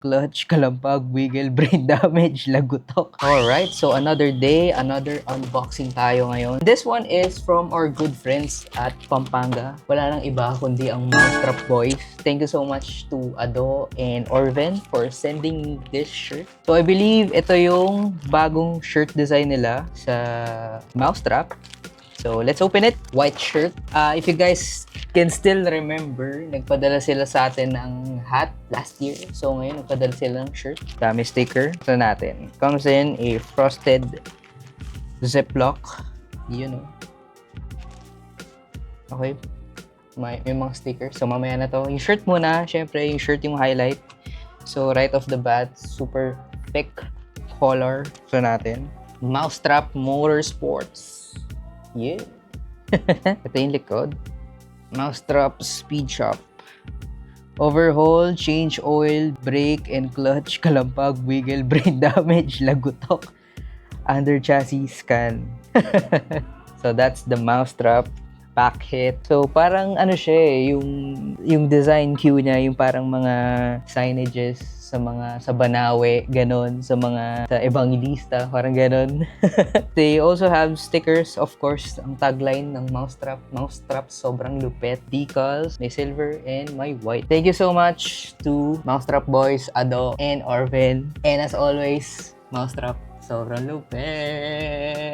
clutch, kalampag, wiggle, brain damage, lagutok. Alright, so another day, another unboxing tayo ngayon. This one is from our good friends at Pampanga. Wala nang iba kundi ang Mousetrap Boys. Thank you so much to Ado and Orven for sending this shirt. So I believe ito yung bagong shirt design nila sa Mousetrap. So, let's open it. White shirt. If you guys can still remember, nagpadala sila sa atin ng hat last year. So, ngayon, nagpadala sila ng shirt. Dami sticker. Ito natin. Comes in a frosted Ziploc. You know. Okay. May mga stickers. So, mamaya na to. Yung shirt muna. Syempre, yung shirt yung highlight. So, right off the bat, super thick color. Ito natin. Mousetrap Motorsports. Yeah. Ito yung likod. Mousetrap Speed Shop. Overhaul, change oil, brake, and clutch, kalampag, wiggle, brain damage, lagutok, under chassis scan. So that's the Mousetrap pack hit. So parang ano siya eh, yung design cue niya, yung parang mga signages sa Banawe, ganon, sa mga sa Evangelista, parang ganon. They also have stickers, of course, ang tagline ng Mousetrap sobrang lupet, decals, may silver and may white. Thank you so much to Mousetrap Boys, Ado and Orven. And as always, Mousetrap sobrang lupet.